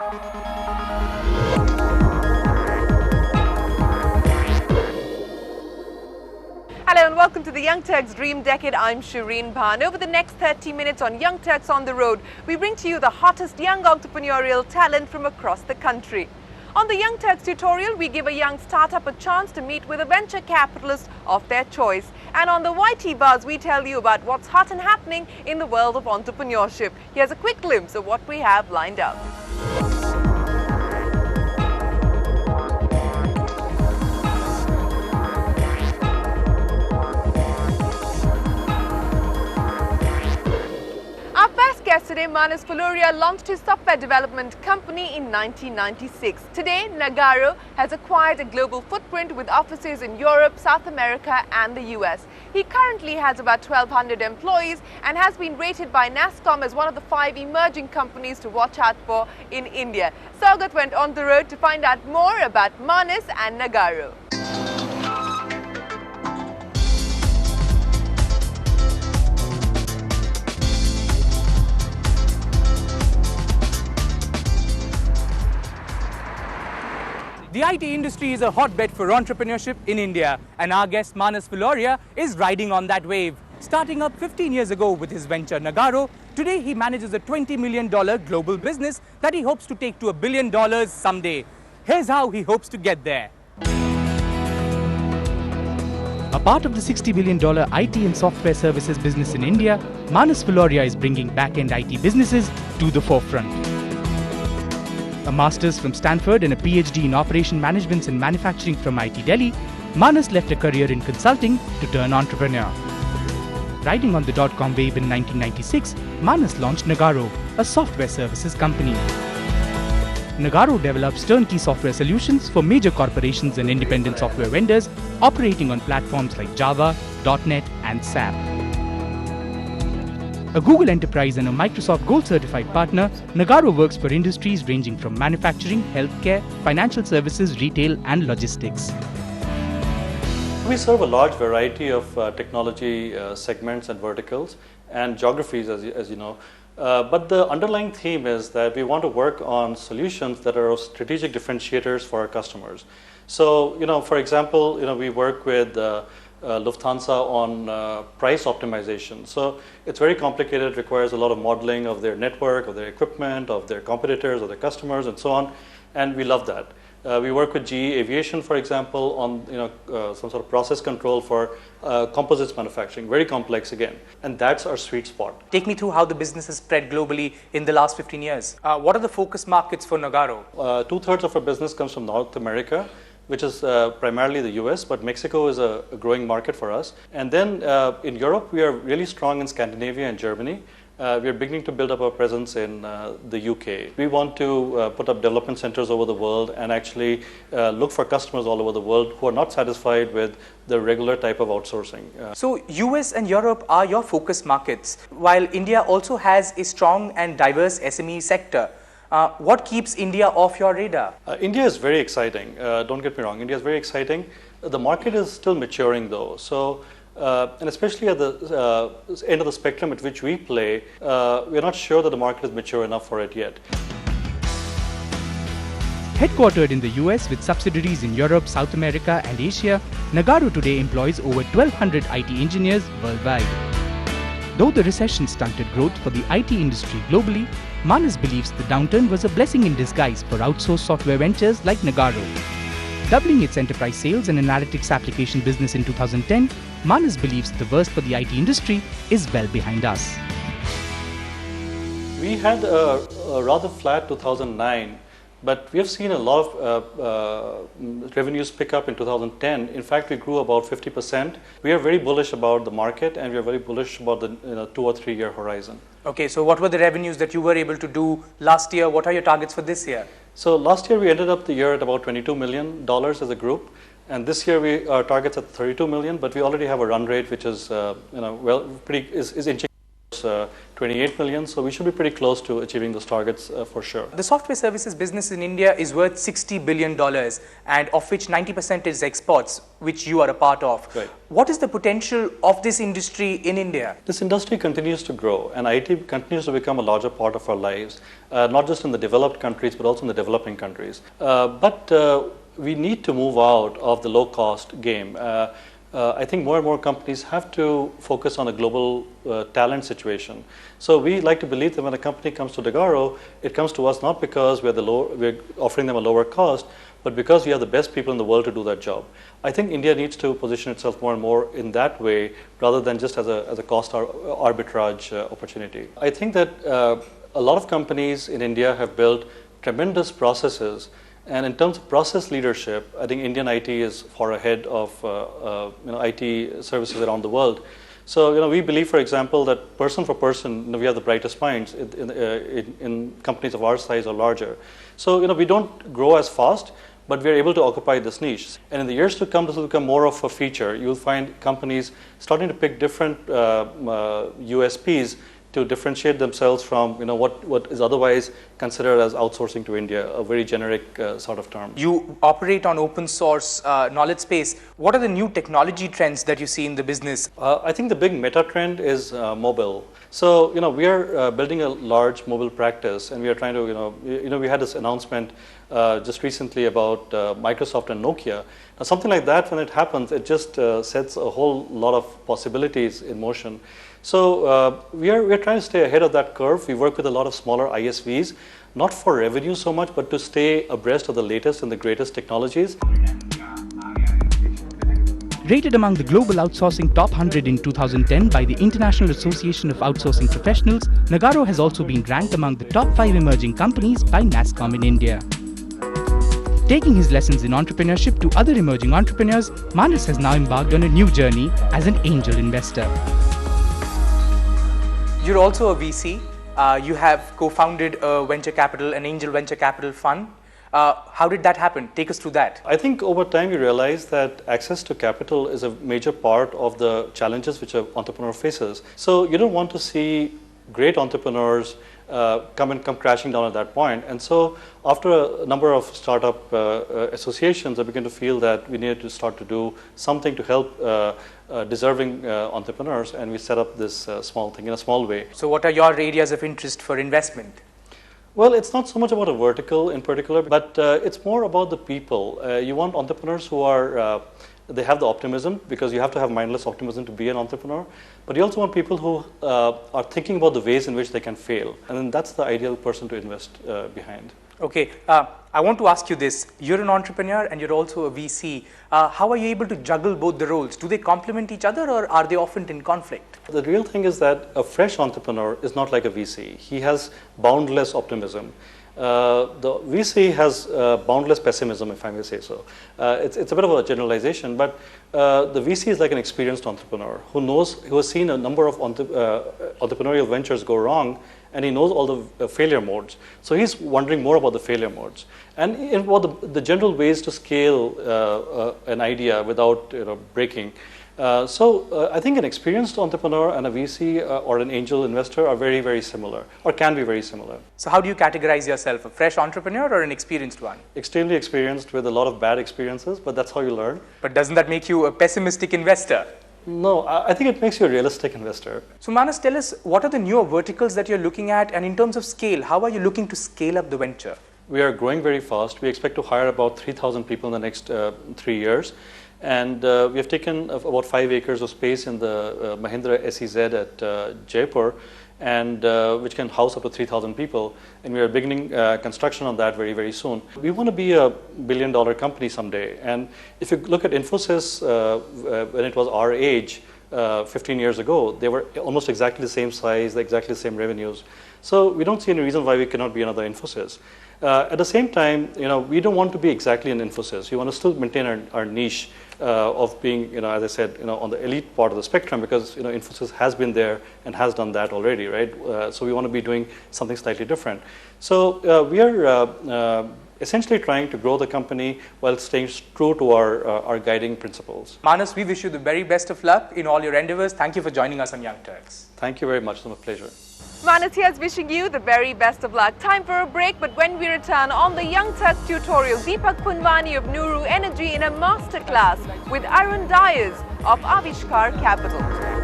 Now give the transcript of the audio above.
Hello and welcome to the Young Turks Dream Decade. I'm Shireen Bhan. Over the next 30 minutes on Young Turks on the Road, we bring to you the hottest young entrepreneurial talent from across the country. On the Young Turks tutorial, we give a young startup a chance to meet with a venture capitalist of their choice. And on the YT Buzz, we tell you about what's hot and happening in the world of entrepreneurship. Here's a quick glimpse of what we have lined up. Our first guest today, Manas Fuloria, launched his software development company in 1996. Today, Nagarro has acquired a global footprint with offices in Europe, South America and the US. He currently has about 1,200 employees and has been rated by NASSCOM as one of the 5 emerging companies to watch out for in India. Saugat went on the road to find out more about Manas and Nagarro. The IT industry is a hotbed for entrepreneurship in India, and our guest Manas Fuloria is riding on that wave. Starting up 15 years ago with his venture Nagarro, today he manages a $20 million global business that he hopes to take to $1 billion someday. Here's how he hopes to get there. A part of the $60 billion IT and software services business in India, Manas Fuloria is bringing back-end IT businesses to the forefront. A master's from Stanford and a PhD in operation management and manufacturing from IT Delhi, Manas left a career in consulting to turn entrepreneur. Riding on the dot-com wave in 1996, Manas launched Nagarro, a software services company. Nagarro develops turnkey software solutions for major corporations and independent software vendors operating on platforms like Java, .NET and SAP. A Google Enterprise and a Microsoft Gold certified partner, Nagarro works for industries ranging from manufacturing, healthcare, financial services, retail and logistics. We serve a large variety of technology segments and verticals and geographies, as you know. But the underlying theme is that we want to work on solutions that are strategic differentiators for our customers. So, for example, we work with Lufthansa on price optimization. So it's very complicated, requires a lot of modeling of their network, of their equipment, of their competitors, of their customers, and so on. And we love that. We work with GE Aviation, for example, on some sort of process control for composites manufacturing. Very complex again, and that's our sweet spot. Take me through how the business has spread globally in the last 15 years. What are the focus markets for Nagarro? 2/3 of our business comes from North America, which is primarily the US, but Mexico is a growing market for us. And then in Europe, we are really strong in Scandinavia and Germany. We are beginning to build up our presence in the UK. We want to put up development centers over the world and actually look for customers all over the world who are not satisfied with the regular type of outsourcing. So US and Europe are your focus markets, while India also has a strong and diverse SME sector. What keeps India off your radar? India is very exciting. Don't get me wrong. India is very exciting. The market is still maturing though. So, and especially at the end of the spectrum at which we play, we're not sure that the market is mature enough for it yet. Headquartered in the US with subsidiaries in Europe, South America and Asia, Nagarro today employs over 1,200 IT engineers worldwide. Though the recession stunted growth for the IT industry globally, Manas believes the downturn was a blessing in disguise for outsourced software ventures like Nagarro. Doubling its enterprise sales and analytics application business in 2010, Manas believes the worst for the IT industry is well behind us. We had a rather flat 2009, but we have seen a lot of revenues pick up in 2010. In fact, we grew about 50%. We are very bullish about the market, and we are very bullish about the 2 or 3 year horizon. Okay, so what were the revenues that you were able to do last year? What are your targets for this year? So last year we ended up the year at about $22 million as a group, and this year our target's at $32 million, but we already have a run rate which is is inching 28 million. So we should be pretty close to achieving those targets for sure. The software services business in India is worth $60 billion, and of which 90% is exports, which you are a part of. Right. What is the potential of this industry in India? This industry continues to grow, and IT continues to become a larger part of our lives, not just in the developed countries, but also in the developing countries. But we need to move out of the low-cost game. I think more and more companies have to focus on a global talent situation. So we like to believe that when a company comes to Nagarro, it comes to us not because we're offering them a lower cost, but because we have the best people in the world to do that job. I think India needs to position itself more and more in that way, rather than just as a cost arbitrage opportunity. I think that a lot of companies in India have built tremendous processes. And in terms of process leadership, I think Indian IT is far ahead of IT services around the world. So we believe, for example, that person for person, we have the brightest minds in companies of our size or larger. So we don't grow as fast, but we're able to occupy this niche. And in the years to come, this will become more of a feature. You'll find companies starting to pick different USPs to differentiate themselves from what is otherwise considered as outsourcing to India, a very generic sort of term. You operate on open source knowledge space. What are the new technology trends that you see in the business? I think the big meta trend is mobile. So we are building a large mobile practice, and we are trying to we had this announcement just recently about Microsoft and Nokia. Now something like that, when it happens, it just sets a whole lot of possibilities in motion. So we are trying to stay ahead of that curve. We work with a lot of smaller ISVs, not for revenue so much, but to stay abreast of the latest and the greatest technologies. Rated among the global outsourcing top 100 in 2010 by the International Association of Outsourcing Professionals, Nagarro has also been ranked among the top 5 emerging companies by NASSCOM in India. Taking his lessons in entrepreneurship to other emerging entrepreneurs, Manas has now embarked on a new journey as an angel investor. You're also a VC. You have co-founded an angel venture capital fund. How did that happen? Take us through that. I think over time you realize that access to capital is a major part of the challenges which an entrepreneur faces. So you don't want to see great entrepreneurs come crashing down at that point. And so after a number of startup associations, I began to feel that we needed to start to do something to help deserving entrepreneurs, and we set up this small thing in a small way. So what are your areas of interest for investment? Well, it's not so much about a vertical in particular, but it's more about the people. You want entrepreneurs who are, they have the optimism, because you have to have mindless optimism to be an entrepreneur, but you also want people who are thinking about the ways in which they can fail, and then that's the ideal person to invest behind. Okay, I want to ask you this. You're an entrepreneur and you're also a VC. How are you able to juggle both the roles? Do they complement each other, or are they often in conflict? The real thing is that a fresh entrepreneur is not like a VC. He has boundless optimism. The VC has boundless pessimism, if I may say so. It's a bit of a generalization, but the VC is like an experienced entrepreneur who has seen a number of entrepreneurial ventures go wrong, and he knows all the failure modes. So he's wondering more about the failure modes and about the general ways to scale an idea without breaking. So I think an experienced entrepreneur and a VC or an angel investor are very, very similar, or can be very similar. So how do you categorize yourself, a fresh entrepreneur or an experienced one? Extremely experienced with a lot of bad experiences, but that's how you learn. But doesn't that make you a pessimistic investor? No, I think it makes you a realistic investor. So Manas, tell us, what are the newer verticals that you're looking at, and in terms of scale, how are you looking to scale up the venture? We are growing very fast. We expect to hire about 3,000 people in the next 3 years. And we have taken about 5 acres of space in the Mahindra SEZ at Jaipur, and which can house up to 3,000 people. And we are beginning construction on that very, very soon. We want to be a billion-dollar company someday. And if you look at Infosys, when it was our age, 15 years ago, they were almost exactly the same size, exactly the same revenues. So we don't see any reason why we cannot be another Infosys. At the same time, we don't want to be exactly an Infosys. We want to still maintain our niche of being, as I said, on the elite part of the spectrum, because Infosys has been there and has done that already, right? So we want to be doing something slightly different. So we are essentially trying to grow the company while staying true to our guiding principles. Manas, we wish you the very best of luck in all your endeavors. Thank you for joining us on Young Turks. Thank you very much. It's been a pleasure. Manas here is wishing you the very best of luck. Time for a break, but when we return on the Young Turks tutorial, Deepak Punwani of Nuru Energy in a masterclass with Arun Dyers of Avishkar Capital.